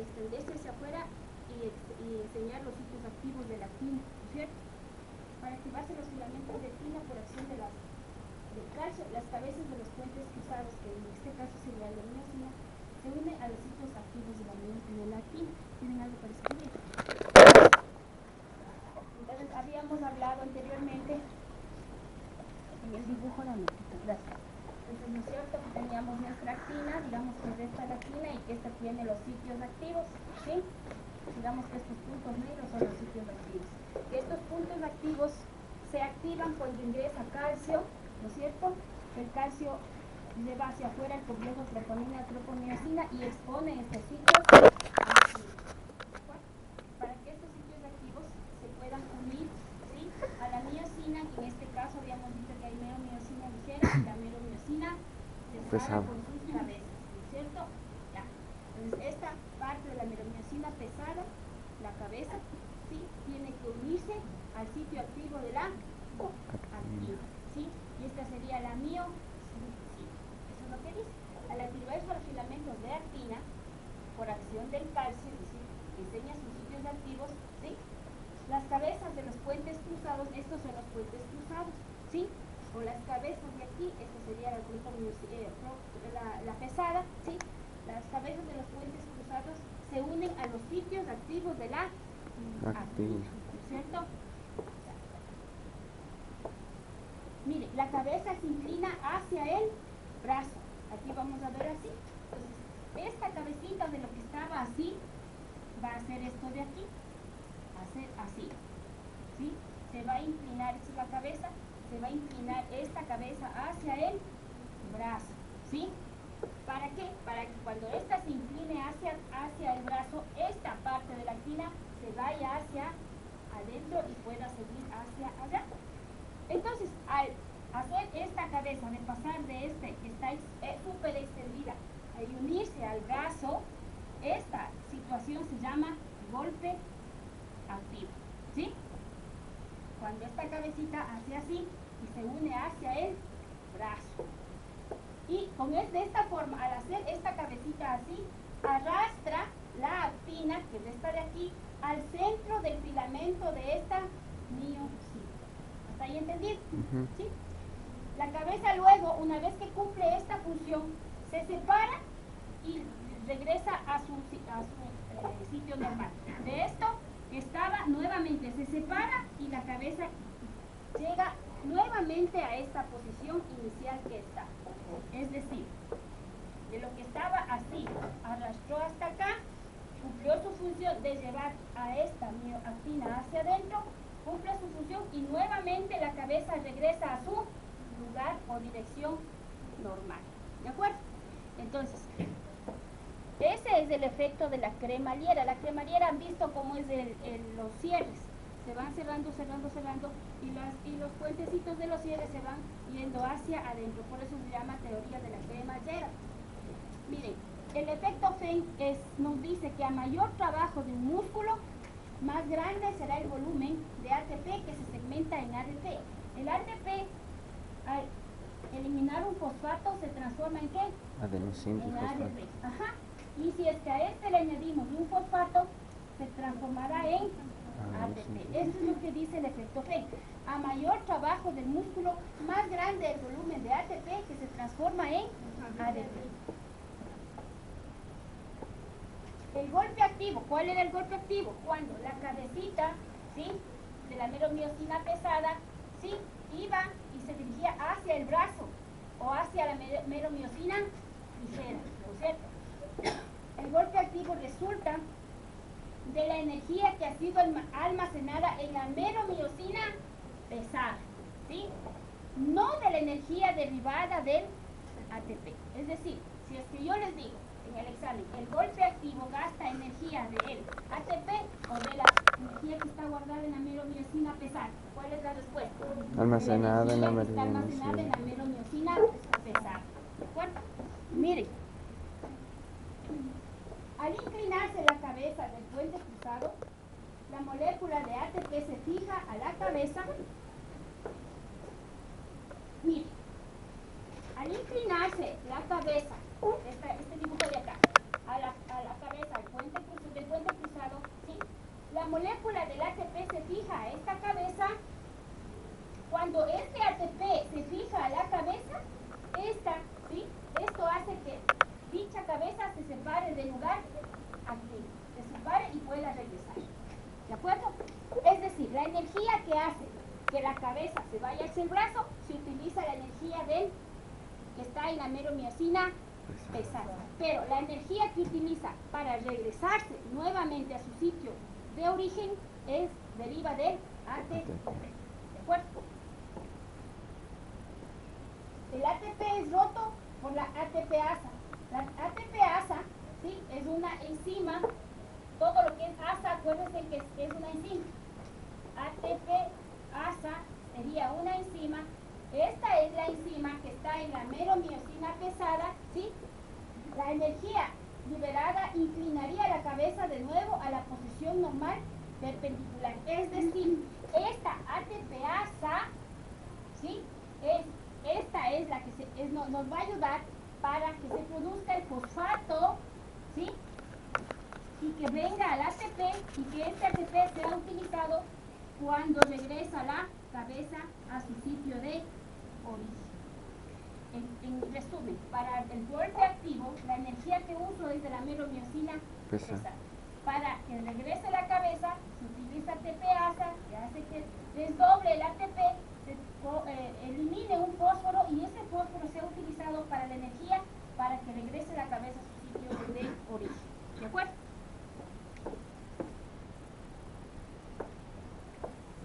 extenderse hacia afuera y enseñar los sitios activos de la actina, ¿no es cierto? Para activarse los filamentos de actina por acción del calcio, las cabezas de los puentes cruzados, que en este caso sería la miosina, se unen a los sitios activos de la actina. ¿Tienen algo para escribir? Entonces, habíamos hablado anteriormente en el dibujo de gracias. Entonces, ¿no es cierto? Teníamos nuestra actina, digamos que es esta la actina y que esta tiene los sitios activos, ¿sí? Digamos que estos puntos negros son los sitios activos. Que estos puntos activos se activan cuando ingresa calcio, ¿no es cierto? El calcio lleva hacia afuera el complejo troponina-troponiacina y expone estos sitios para que estos sitios activos se puedan unir, ¿sí? A la miosina, que en este caso habíamos visto que hay meromiosina ligera y la meromiosina pesada con sus cabezas, ¿no es cierto? Ya. Entonces esta parte de la meromiosina pesada, la cabeza, ¿sí? Tiene que unirse al sitio activo de la actina, ¿sí? Y esta sería la miosina. Eso es lo que dice. Al activarse los filamentos de actina por acción del calcio, es decir, enseña sus sitios activos, ¿sí? Las cabezas de los puentes cruzados, estos son los puentes cruzados, ¿sí? O las cabezas de aquí, esta sería la pesada, ¿sí? Las cabezas de los puentes cruzados se unen a los sitios activos de la actina, ¿no es cierto? Mire, la cabeza se inclina hacia el brazo. Aquí vamos a ver así. Entonces, esta cabecita de lo que estaba así, va a hacer esto de aquí, a hacer así, ¿sí? Se va a inclinar, esta es la cabeza, se va a inclinar esta cabeza hacia el brazo, ¿sí? ¿Para qué? Para que cuando esta se incline hacia el brazo, esta parte de la actina se vaya hacia adentro y pueda seguir hacia allá. Entonces, al hacer esta cabeza, de pasar de que está súper extendida, a unirse al brazo, esta situación se llama golpe activo, ¿sí? Cuando esta cabecita hace así y se une hacia el brazo. Y de esta forma, al hacer esta cabecita así, arrastra la actina, que es esta de aquí, al centro del filamento de esta miosina. ¿Está ahí entendido? ¿Sí? La cabeza luego, una vez que cumple esta función, se separa y regresa a su sitio normal. De esto estaba nuevamente, se separa y la cabeza llega nuevamente a esta posición inicial que está. Es decir, de lo que estaba así, arrastró hasta acá, cumplió su función de llevar a esta mioactina hacia adentro, cumple su función y nuevamente la cabeza regresa a su lugar o dirección normal. ¿De acuerdo? Entonces, ese es el efecto de la cremallera. La cremallera, han visto cómo es los cierres. Se van cerrando y los puentecitos de los cierres se van yendo hacia adentro. Por eso se llama teoría de la cremallera. Miren, el efecto Fehn nos dice que a mayor trabajo de un músculo, más grande será el volumen de ATP que se segmenta en ADP. El ATP, al eliminar un fosfato, se transforma en ¿qué? Adenosina. En ADP. Ajá. Y si es que a este le añadimos un fosfato, se transformará en ATP. Eso es lo que dice el efecto Fehn. A mayor trabajo del músculo, más grande el volumen de ATP que se transforma en ADP. El golpe activo, ¿cuál era el golpe activo? Cuando la cabecita, ¿sí?, de la meromiosina pesada, ¿sí?, iba y se dirigía hacia el brazo o hacia la meromiosina ligera, ¿no es cierto? El golpe activo resulta de la energía que ha sido almacenada en la meromiosina pesada, ¿sí?, no de la energía derivada del ATP. Es decir, si es que yo les digo en el examen, el golpe activo gasta energía del ATP o de la energía que está guardada en la meromiosina pesada, ¿cuál es la respuesta? Almacenada en la está almacenada en la meromiosina pesada. ¿De acuerdo? Miren, al inclinarse la cabeza del puente cruzado, la molécula de ATP se fija a la cabeza. Miren, al inclinarse la cabeza, este dibujo de acá, a la cabeza del puente cruzado, molécula del ATP se fija a esta cabeza, cuando este ATP se fija a la cabeza, ¿sí? Esto hace que dicha cabeza se separe del lugar aquí, se separe y pueda regresar. ¿De acuerdo? Es decir, la energía que hace que la cabeza se vaya hacia el brazo, se utiliza la energía que está en la meromiocina pesada. Pero la energía que utiliza para regresarse nuevamente a su sitio de origen deriva del ATP. ¿De acuerdo? El ATP es roto por la ATPasa. La ATPasa, ¿sí?, es una enzima. Todo lo que es asa, acuérdense que es una enzima. ATPasa sería una enzima. Esta es la enzima que está en la meromiocina pesada, ¿sí? La energía liberada inclinaría la cabeza de nuevo a la posición normal perpendicular. Es decir, esta ATPasa, ¿sí?, esta es la que nos va a ayudar para que se produzca el fosfato, ¿sí?, y que venga al ATP y que este ATP sea utilizado cuando regresa la cabeza a su sitio de origen. En resumen, para el golpe activo, la energía que uso es de la meromiocina pesada. Para que regrese la cabeza, se utiliza ATPasa, que hace que desdoble el ATP, elimine un fósforo y ese fósforo sea utilizado para la energía para que regrese la cabeza a su sitio de origen. ¿De acuerdo?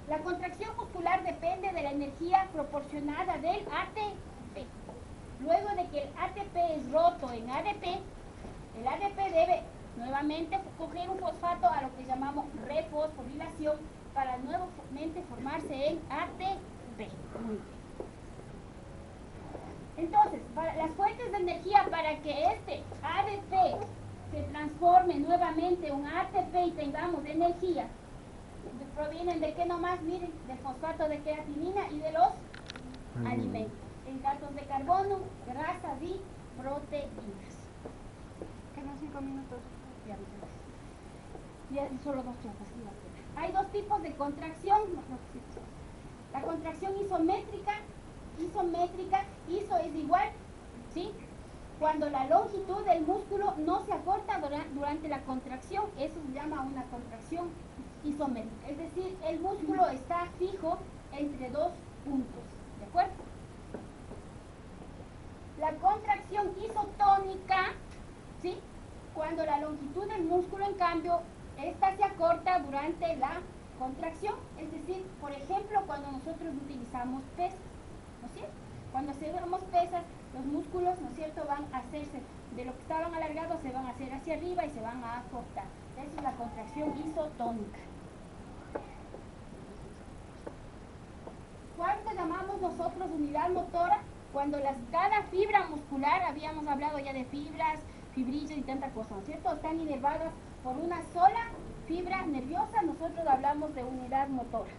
La contracción muscular depende de la energía proporcionada del ATP. Luego de que el ATP es roto en ADP, el ADP debe nuevamente coger un fosfato a lo que llamamos refosforilación para nuevamente formarse en ATP. Muy bien. Entonces, las fuentes de energía para que este ADP se transforme nuevamente en un ATP y tengamos energía, provienen de qué nomás, miren, del fosfato de queratinina y de los alimentos, hidratos de carbono, grasas y proteínas. Quedan 5 minutos. Ya, solo 2 chapas. Hay 2 tipos de contracción. La contracción isométrica, iso es igual, ¿sí?, cuando la longitud del músculo no se acorta durante la contracción. Eso se llama una contracción isométrica, es decir, el músculo está fijo entre 2 puntos, ¿de acuerdo? La contracción isotónica, ¿sí?, cuando la longitud del músculo, en cambio, esta se acorta durante la contracción, es decir, por ejemplo, cuando nosotros utilizamos pesas, ¿no es cierto? Cuando hacemos pesas, los músculos, ¿no es cierto?, van a hacerse, de lo que estaban alargados, se van a hacer hacia arriba y se van a acortar. Esa es la contracción isotónica. ¿Cuánto llamamos nosotros unidad motora? Cuando cada fibra muscular, habíamos hablado ya de fibras, fibrillas y tanta cosa, ¿no es cierto?, están inervadas por una sola fibra nerviosa, nosotros hablamos de unidad motora.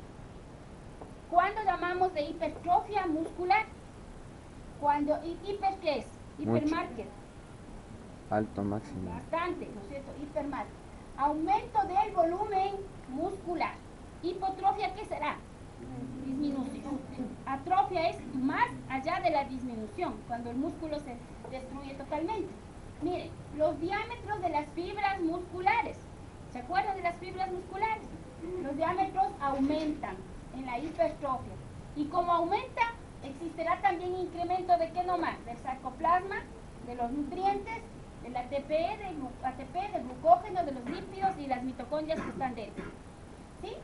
¿Cuándo llamamos de hipertrofia muscular? Cuando hiper, ¿qué es? Hipermarket. Alto, máximo. Bastante, ¿no es cierto? Hipermarket. Aumento del volumen muscular. Hipotrofia, ¿qué será? Disminución. Atrofia es más allá de la disminución, cuando el músculo se destruye totalmente. Miren, los diámetros de las fibras musculares. ¿Se acuerdan de las fibras musculares? Los diámetros aumentan en la hipertrofia. Y como aumenta, existirá también incremento de qué nomás, del sarcoplasma, de los nutrientes, del ATP, del glucógeno, de los lípidos y las mitocondrias que están dentro. ¿Sí?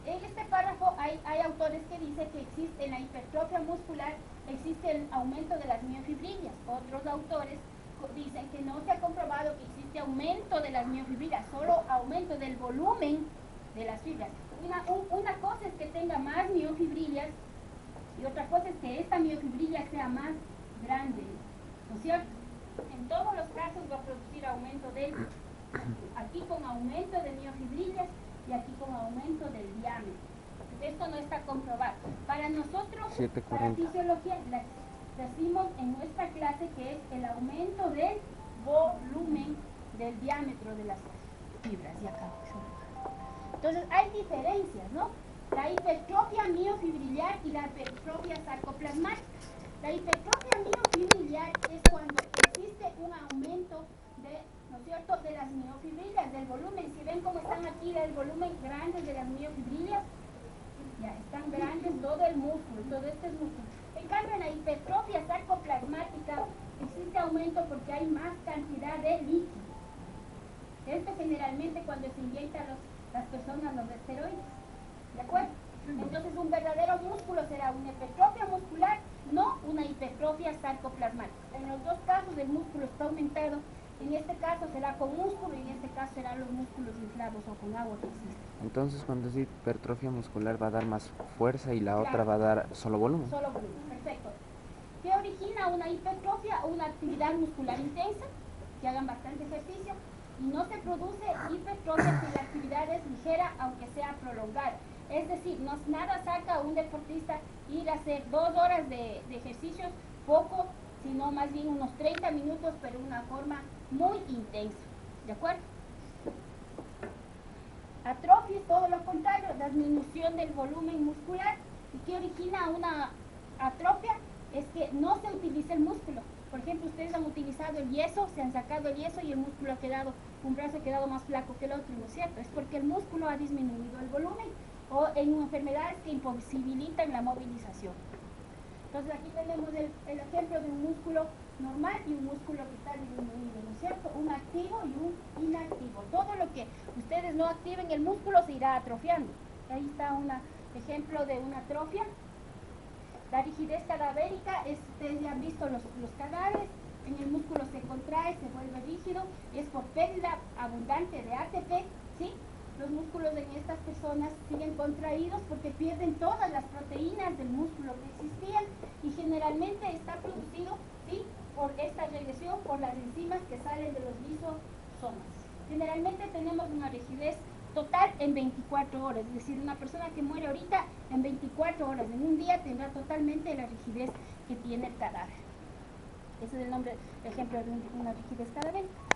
En este párrafo hay autores que dicen que existe en la hipertrofia muscular, existe el aumento de las miofibrillas. Otros autores dicen que no se ha comprobado que existe aumento de las miofibrillas, solo aumento del volumen de las fibras. Una cosa es que tenga más miofibrillas y otra cosa es que esta miofibrilla sea más grande, ¿no es cierto? En todos los casos va a producir aumento aquí con aumento de miofibrillas y aquí con aumento del diámetro. Esto no está comprobado. Para nosotros, 7:40. para fisiología, decimos en nuestra clase que es el aumento del volumen del diámetro de las fibras. Y acá, Entonces hay diferencias, ¿no? La hipertrofia miofibrillar y la hipertrofia sarcoplasmática. La hipertrofia miofibrillar es cuando existe un aumento de, ¿no es cierto?, de las miofibrillas, del volumen. Si ven cómo están aquí el volumen grande de las miofibrillas, ya están grandes, todo el músculo, todo este es músculo. En cambio, en la hipertrofia sarcoplasmática existe aumento porque hay más cantidad de líquido. Esto generalmente cuando se inyectan las personas los esteroides, ¿de acuerdo? Entonces un verdadero músculo será una hipertrofia muscular, no una hipertrofia sarcoplasmática. En los dos casos el músculo está aumentado, en este caso será con músculo y en este caso serán los músculos inflados o con agua que existe. Entonces, cuando es hipertrofia muscular va a dar más fuerza y la Claro. otra va a dar solo volumen. Solo volumen, perfecto. ¿Qué origina una hipertrofia? Una actividad muscular intensa, que hagan bastante ejercicio, y no se produce hipertrofia si la actividad es ligera, aunque sea prolongada. Es decir, nada saca a un deportista ir a hacer 2 horas de ejercicios, poco, sino más bien unos 30 minutos, pero de una forma muy intensa. ¿De acuerdo? Atrofia es todo lo contrario, la disminución del volumen muscular. ¿Y qué origina una atrofia? Es que no se utiliza el músculo. Por ejemplo, ustedes han utilizado el yeso, se han sacado el yeso y el músculo ha quedado, un brazo ha quedado más flaco que el otro, ¿no es cierto? Es porque el músculo ha disminuido el volumen o en enfermedades que imposibilitan la movilización. Entonces aquí tenemos el ejemplo de un músculo normal y un músculo que está disminuido, ¿no es cierto? Un activo y un inactivo. Todo lo que ustedes no activen el músculo se irá atrofiando. Ahí está un ejemplo de una atrofia. La rigidez cadavérica, ustedes ya han visto los cadáveres, en el músculo se contrae, se vuelve rígido, es por pérdida abundante de ATP, ¿sí? Los músculos en estas personas siguen contraídos porque pierden todas las proteínas del músculo que existían y generalmente está producido, ¿sí?, por esta regresión, por las enzimas que salen de los lisosomas. Generalmente tenemos una rigidez total en 24 horas, es decir, una persona que muere ahorita en 24 horas, en un día tendrá totalmente la rigidez que tiene el cadáver. Ese es el ejemplo de una rigidez cadavérica.